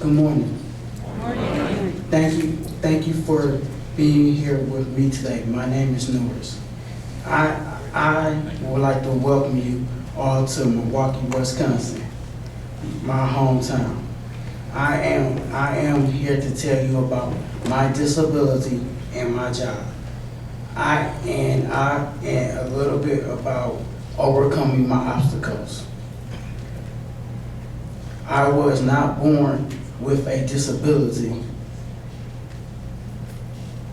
Good morning. Thank you for being here with me today. My name is Norris. I would like to welcome you all to Milwaukee, Wisconsin, my hometown. I am here to tell you about my disability and my job. And a little bit about overcoming my obstacles. I was not born with a disability,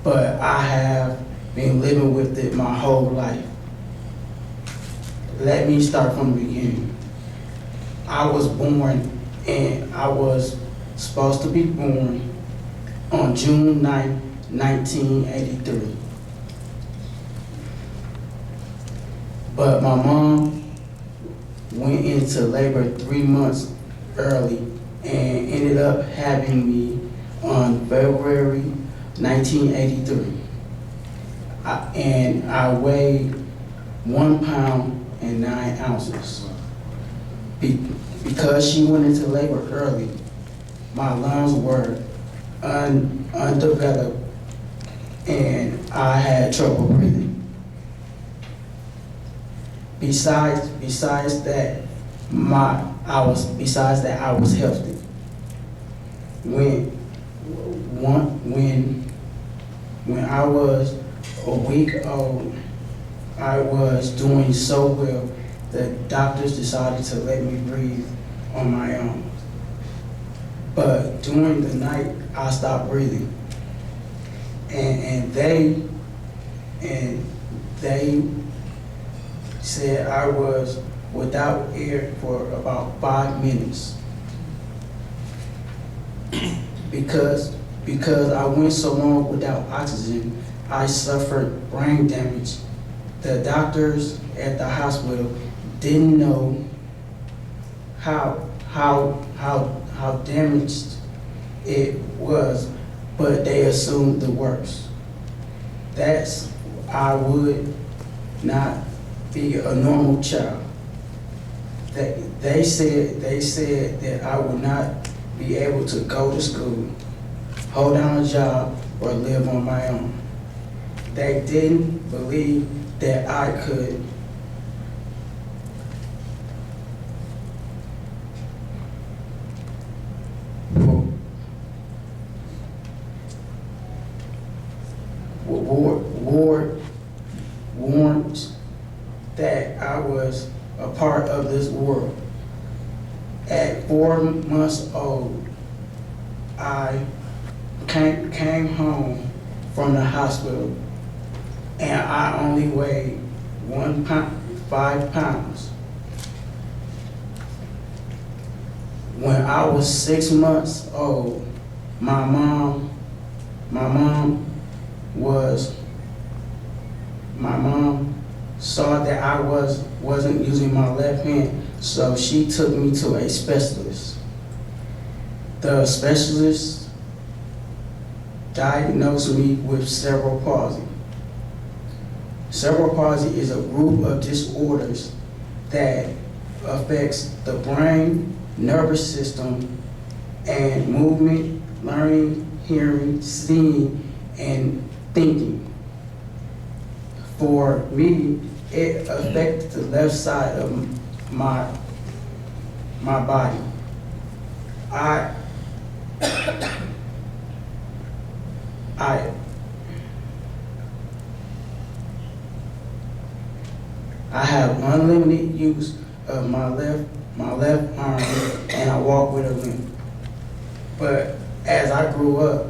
but I have been living with it my whole life. Let me start from the beginning. I was born, and I was supposed to be born on June 9, 1983. But my mom went into labor 3 months early and ended up having me on February 1983. And I weighed 1 pound and 9 ounces. Because she went into labor early, my lungs were undeveloped and I had trouble breathing. Besides that, I was healthy. When I was a week old, I was doing so well, the doctors decided to let me breathe on my own. But during the night, I stopped breathing. And they said I was without air for about 5 minutes. Because I went so long without oxygen, I suffered brain damage. The doctors at the hospital didn't know how damaged it was, but they assumed the worst. I would not be a normal child. They said that I would not be able to go to school, hold down a job, or live on my own. They didn't believe that I could warned that I was a part of this world. At 4 months old, I came home from the hospital and I only weighed 5 pounds. When I was 6 months old, my mom saw that I wasn't using my left hand, so she took me to a specialist. The specialist diagnosed me with cerebral palsy. Cerebral palsy is a group of disorders that affects the brain, nervous system, and movement, learning, hearing, seeing, and thinking. For me, it affected the left side of my body. I have unlimited use of my left arm, and I walk with a limp. But as I grew up,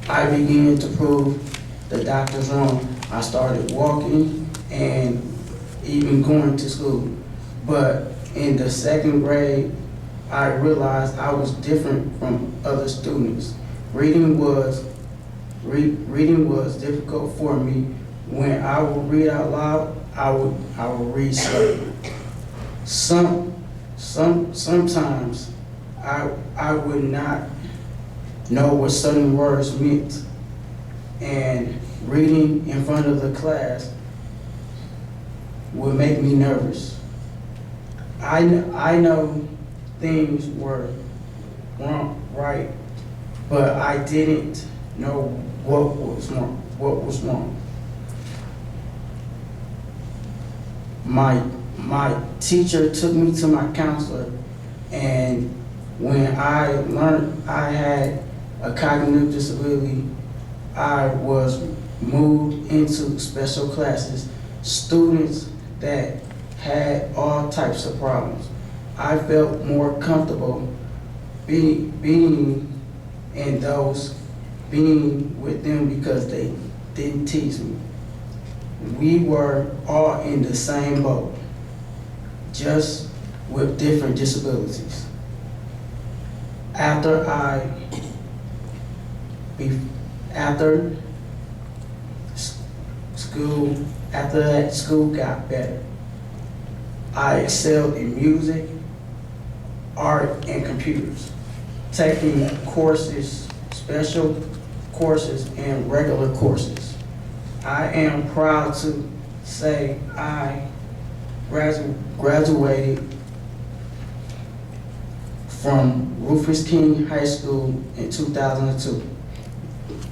I began to prove the doctors wrong. I started walking and even going to school. But in the 2nd grade, I realized I was different from other students. Reading was difficult for me. When I would read out loud, I would read slowly. Sometimes I would not know what certain words meant, and reading in front of the class would make me nervous. I know things were wrong, right, but I didn't know what was wrong. What was wrong? My teacher took me to my counselor, and when I learned I had a cognitive disability, I was moved into special classes, students that had all types of problems. I felt more comfortable being with them because they didn't tease me. We were all in the same boat, just with different disabilities. After that school got better, I excelled in music, art, and computers, taking courses, special courses, and regular courses. I am proud to say I graduated from Rufus King High School in 2002.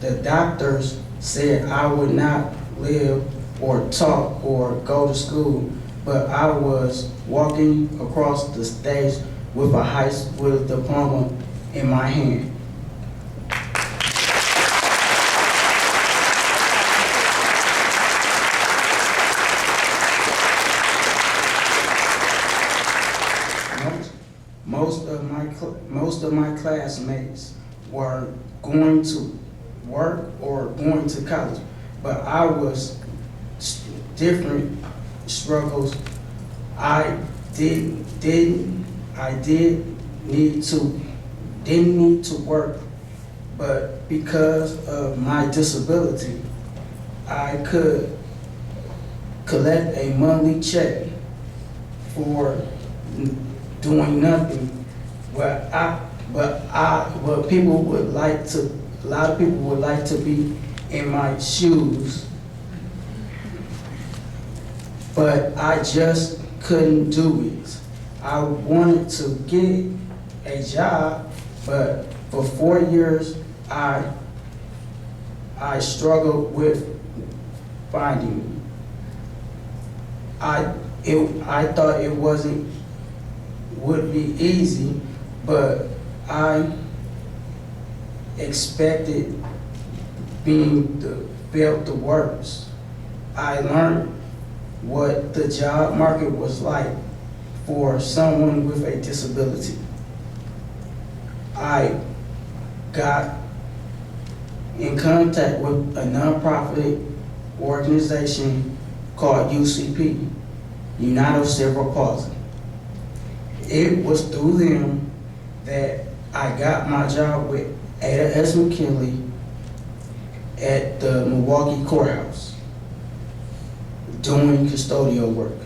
The doctors said I would not live or talk or go to school, but I was walking across the stage with a diploma in my hand. Most of my classmates were going to work or going to college, but I was different struggles. I didn't need to work, but because of my disability, I could collect a monthly check for doing nothing. A lot of people would like to be in my shoes, but I just couldn't do it. I wanted to get a job, but for 4 years, I struggled with finding it. I thought it would be easy, but I expected felt the worst. I learned what the job market was like for someone with a disability. I got in contact with a nonprofit organization called UCP, United Cerebral Palsy. It was through them that I got my job with Ada S. McKinley at the Milwaukee Courthouse doing custodial work.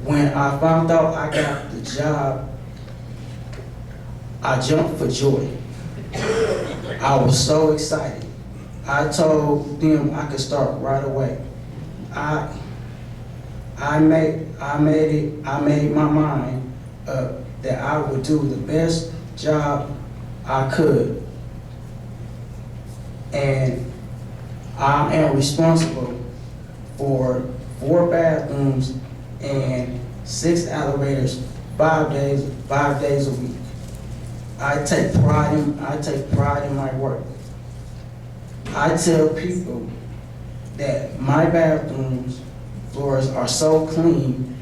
When I found out I got the job, I jumped for joy. I was so excited. I told them I could start right away. I made my mind up that I would do the best job I could, and I am responsible for 4 bathrooms and 6 elevators 5 days a week. I take pride in my work. I tell people that my bathrooms floors are so clean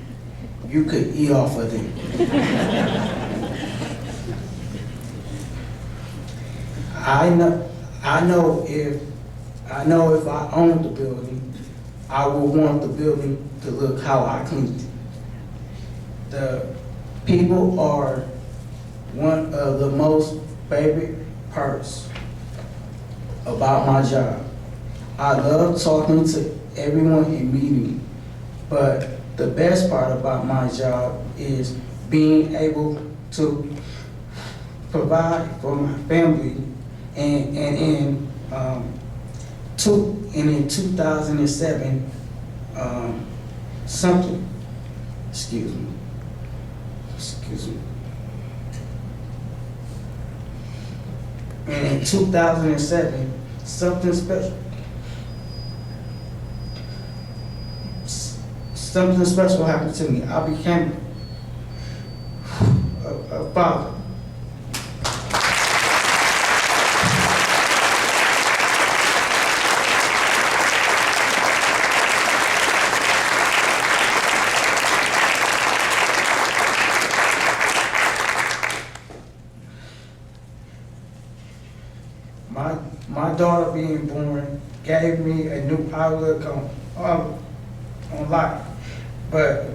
you could eat off of them. I know if I owned the building, I would want the building to look how I cleaned it. The people are one of the most favorite parts about my job. I love talking to everyone in meeting, but the best part about my job is being able to provide for my family. And in 2007, excuse me. And in 2007, something special happened to me. I became a father. My daughter being born gave me a new outlook on life, but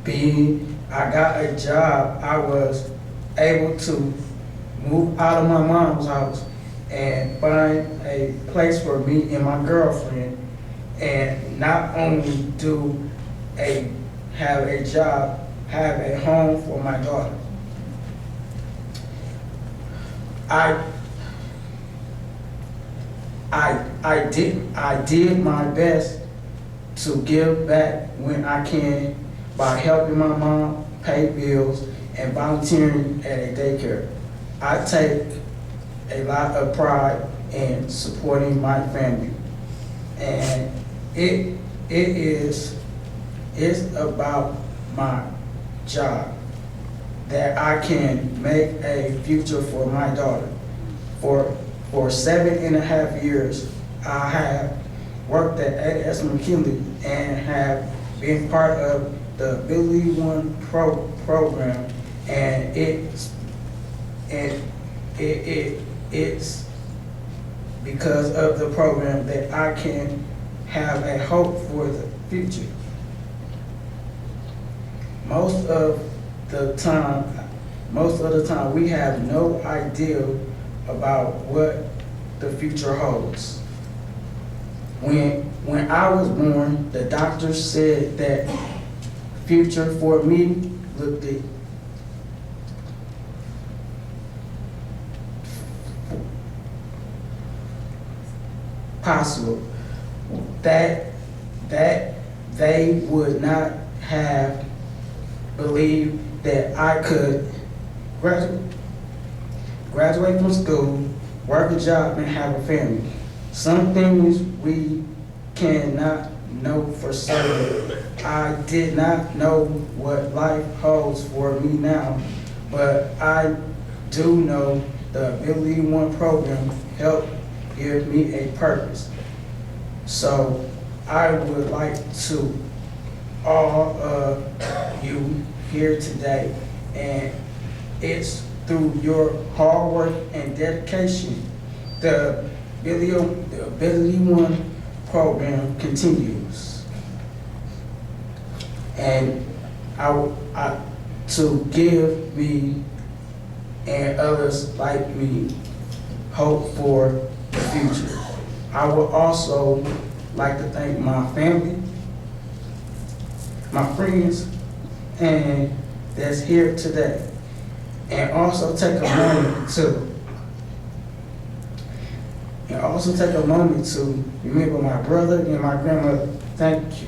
being I got a job, I was able to move out of my mom's house and find a place for me and my girlfriend, and not only have a job, have a home for my daughter. I did my best to give back when I can by helping my mom pay bills and volunteering at a daycare. I take a lot of pride in supporting my family, and it's about my job that I can make a future for my daughter. For 7.5 years, I have worked at McKinley and have been part of the Ability One program, and it's because of the program that I can have a hope for the future. Most of the time we have no idea about what the future holds. When I was born, the doctor said that future for me looked possible, that they would not have believed that I could graduate from school, work a job, and have a family. Some things we cannot know for certain. I did not know what life holds for me now, but I do know the Ability One program helped give me a purpose. So I would like to all of you here today, and it's through your hard work and dedication the Ability One program continues. And to give me and others like me hope for the future. I would also like to thank my family, my friends, and that's here today. And also take a moment to remember my brother and my grandmother. Thank you.